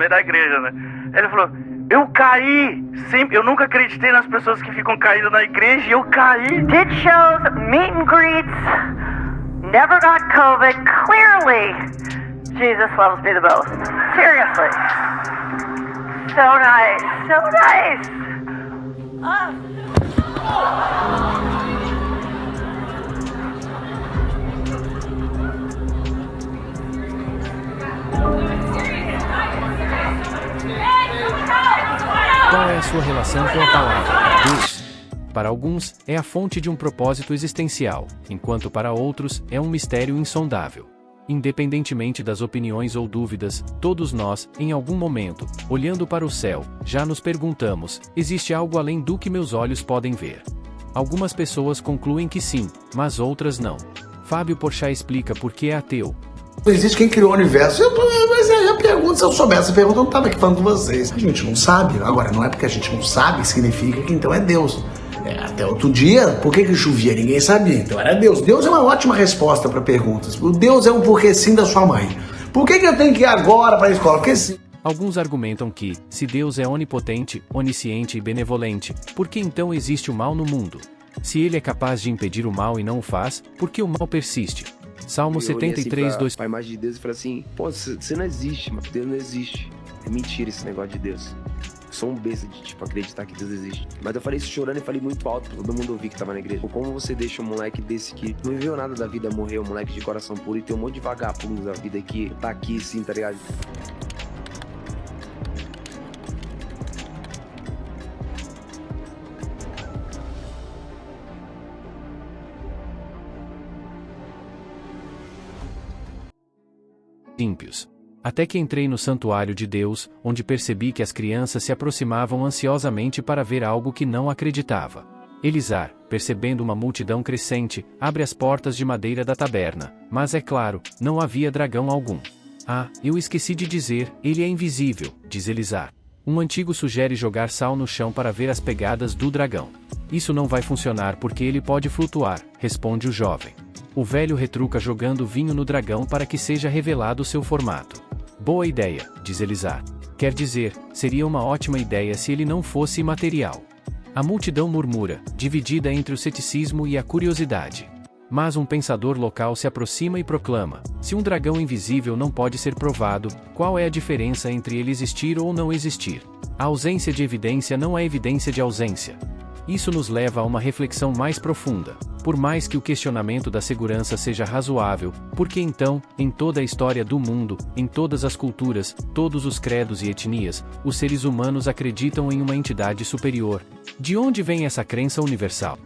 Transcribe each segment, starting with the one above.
meio da igreja, né? Ele falou, eu caí, sempre, eu nunca acreditei nas pessoas que ficam caindo na igreja e eu caí. Did shows, meet and greets, never got COVID, clearly Jesus loves me the most. Seriously. So nice, so nice. Qual é a sua relação com a palavra Deus? Para alguns, é a fonte de um propósito existencial, enquanto para outros, é um mistério insondável. Independentemente das opiniões ou dúvidas, todos nós, em algum momento, olhando para o céu, já nos perguntamos: existe algo além do que meus olhos podem ver? Algumas pessoas concluem que sim, mas outras não. Fábio Porchat explica por que é ateu. Não existe quem criou o universo. Mas aí a pergunta, se eu soubesse essa pergunta, eu não estava aqui falando com vocês. A gente não sabe. Agora, não é porque a gente não sabe que significa que então é Deus. Até outro dia, por que chovia? Ninguém sabia. Então era Deus. Deus é uma ótima resposta para perguntas. O Deus é um porque sim da sua mãe. Por que eu tenho que ir agora para a escola? Porque sim. Alguns argumentam que, se Deus é onipotente, onisciente e benevolente, por que então existe o mal no mundo? Se ele é capaz de impedir o mal e não o faz, por que o mal persiste? Salmo 73, 2. Para a imagem de Deus e falei assim: pô, você não existe, mano. Deus não existe. É mentira esse negócio de Deus. Eu sou um besta de, acreditar que Deus existe. Mas eu falei isso chorando e falei muito alto pra todo mundo ouvir que tava na igreja. Como você deixa um moleque desse que não viveu nada da vida morrer, um moleque de coração puro, e tem um monte de vagabundos da vida que tá aqui assim, tá ligado? Ímpios. Até que entrei no santuário de Deus, onde percebi que as crianças se aproximavam ansiosamente para ver algo que não acreditava. Elisar, percebendo uma multidão crescente, abre as portas de madeira da taberna, mas é claro, não havia dragão algum. Ah, eu esqueci de dizer, ele é invisível, diz Elisar. Um antigo sugere jogar sal no chão para ver as pegadas do dragão. Isso não vai funcionar porque ele pode flutuar, responde o jovem. O velho retruca jogando vinho no dragão para que seja revelado seu formato. Boa ideia, diz Elisar. Quer dizer, seria uma ótima ideia se ele não fosse imaterial. A multidão murmura, dividida entre o ceticismo e a curiosidade. Mas um pensador local se aproxima e proclama: se um dragão invisível não pode ser provado, qual é a diferença entre ele existir ou não existir? A ausência de evidência não é evidência de ausência. Isso nos leva a uma reflexão mais profunda. Por mais que o questionamento da segurança seja razoável, por que então, em toda a história do mundo, em todas as culturas, todos os credos e etnias, os seres humanos acreditam em uma entidade superior? De onde vem essa crença universal?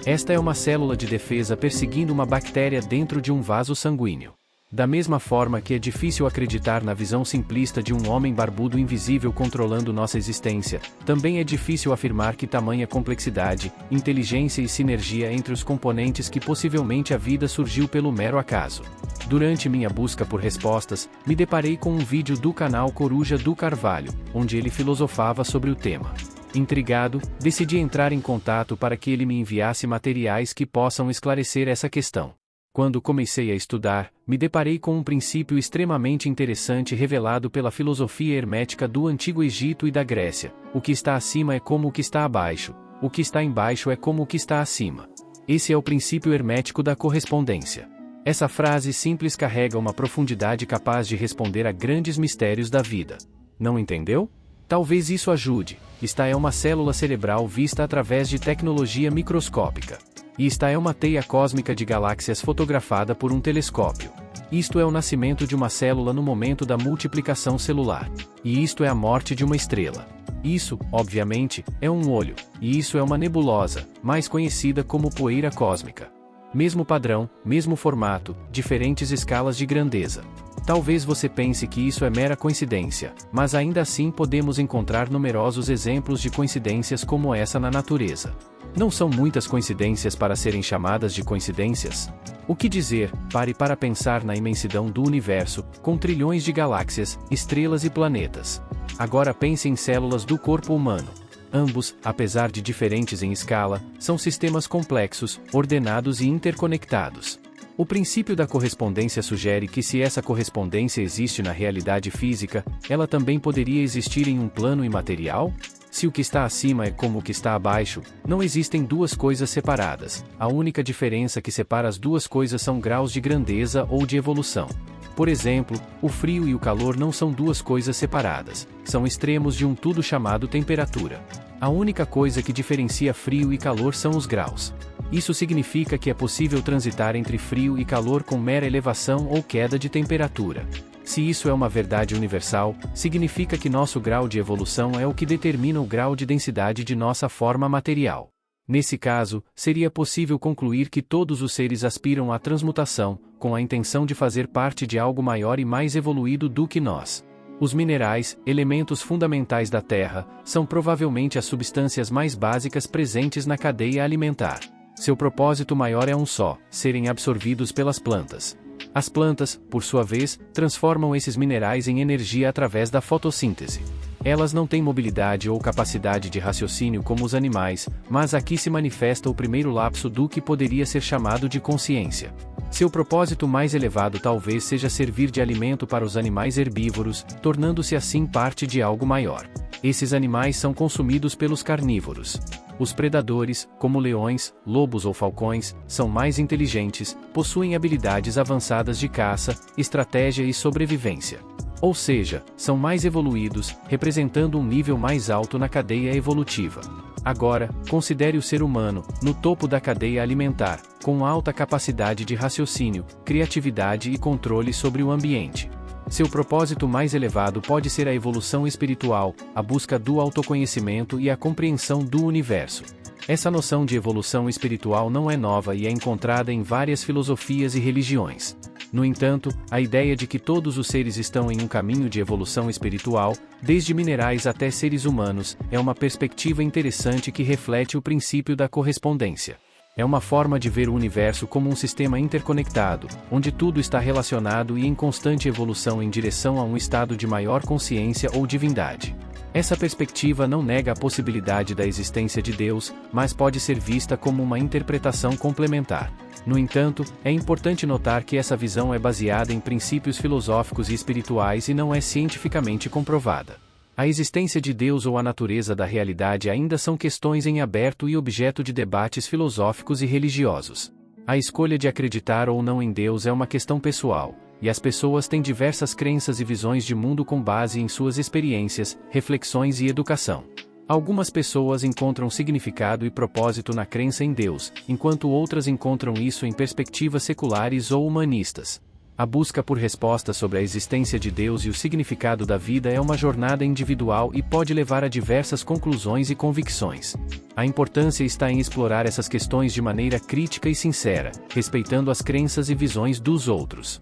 Esta é uma célula de defesa perseguindo uma bactéria dentro de um vaso sanguíneo. Da mesma forma que é difícil acreditar na visão simplista de um homem barbudo invisível controlando nossa existência, também é difícil afirmar que tamanha complexidade, inteligência e sinergia entre os componentes que possivelmente a vida surgiu pelo mero acaso. Durante minha busca por respostas, me deparei com um vídeo do canal Coruja do Carvalho, onde ele filosofava sobre o tema. Intrigado, decidi entrar em contato para que ele me enviasse materiais que possam esclarecer essa questão. Quando comecei a estudar, me deparei com um princípio extremamente interessante revelado pela filosofia hermética do Antigo Egito e da Grécia: o que está acima é como o que está abaixo, o que está embaixo é como o que está acima. Esse é o princípio hermético da correspondência. Essa frase simples carrega uma profundidade capaz de responder a grandes mistérios da vida. Não entendeu? Talvez isso ajude. Esta é uma célula cerebral vista através de tecnologia microscópica. E esta é uma teia cósmica de galáxias fotografada por um telescópio. Isto é o nascimento de uma célula no momento da multiplicação celular. E isto é a morte de uma estrela. Isso, obviamente, é um olho. E isso é uma nebulosa, mais conhecida como poeira cósmica. Mesmo padrão, mesmo formato, diferentes escalas de grandeza. Talvez você pense que isso é mera coincidência, mas ainda assim podemos encontrar numerosos exemplos de coincidências como essa na natureza. Não são muitas coincidências para serem chamadas de coincidências? O que dizer, pare para pensar na imensidão do universo, com trilhões de galáxias, estrelas e planetas. Agora pense em células do corpo humano. Ambos, apesar de diferentes em escala, são sistemas complexos, ordenados e interconectados. O princípio da correspondência sugere que se essa correspondência existe na realidade física, ela também poderia existir em um plano imaterial? Se o que está acima é como o que está abaixo, não existem duas coisas separadas. A única diferença que separa as duas coisas são graus de grandeza ou de evolução. Por exemplo, o frio e o calor não são duas coisas separadas, são extremos de um tudo chamado temperatura. A única coisa que diferencia frio e calor são os graus. Isso significa que é possível transitar entre frio e calor com mera elevação ou queda de temperatura. Se isso é uma verdade universal, significa que nosso grau de evolução é o que determina o grau de densidade de nossa forma material. Nesse caso, seria possível concluir que todos os seres aspiram à transmutação, com a intenção de fazer parte de algo maior e mais evoluído do que nós. Os minerais, elementos fundamentais da Terra, são provavelmente as substâncias mais básicas presentes na cadeia alimentar. Seu propósito maior é um só: serem absorvidos pelas plantas. As plantas, por sua vez, transformam esses minerais em energia através da fotossíntese. Elas não têm mobilidade ou capacidade de raciocínio como os animais, mas aqui se manifesta o primeiro lapso do que poderia ser chamado de consciência. Seu propósito mais elevado talvez seja servir de alimento para os animais herbívoros, tornando-se assim parte de algo maior. Esses animais são consumidos pelos carnívoros. Os predadores, como leões, lobos ou falcões, são mais inteligentes, possuem habilidades avançadas de caça, estratégia e sobrevivência. Ou seja, são mais evoluídos, representando um nível mais alto na cadeia evolutiva. Agora, considere o ser humano, no topo da cadeia alimentar, com alta capacidade de raciocínio, criatividade e controle sobre o ambiente. Seu propósito mais elevado pode ser a evolução espiritual, a busca do autoconhecimento e a compreensão do universo. Essa noção de evolução espiritual não é nova e é encontrada em várias filosofias e religiões. No entanto, a ideia de que todos os seres estão em um caminho de evolução espiritual, desde minerais até seres humanos, é uma perspectiva interessante que reflete o princípio da correspondência. É uma forma de ver o universo como um sistema interconectado, onde tudo está relacionado e em constante evolução em direção a um estado de maior consciência ou divindade. Essa perspectiva não nega a possibilidade da existência de Deus, mas pode ser vista como uma interpretação complementar. No entanto, é importante notar que essa visão é baseada em princípios filosóficos e espirituais e não é cientificamente comprovada. A existência de Deus ou a natureza da realidade ainda são questões em aberto e objeto de debates filosóficos e religiosos. A escolha de acreditar ou não em Deus é uma questão pessoal, e as pessoas têm diversas crenças e visões de mundo com base em suas experiências, reflexões e educação. Algumas pessoas encontram significado e propósito na crença em Deus, enquanto outras encontram isso em perspectivas seculares ou humanistas. A busca por respostas sobre a existência de Deus e o significado da vida é uma jornada individual e pode levar a diversas conclusões e convicções. A importância está em explorar essas questões de maneira crítica e sincera, respeitando as crenças e visões dos outros.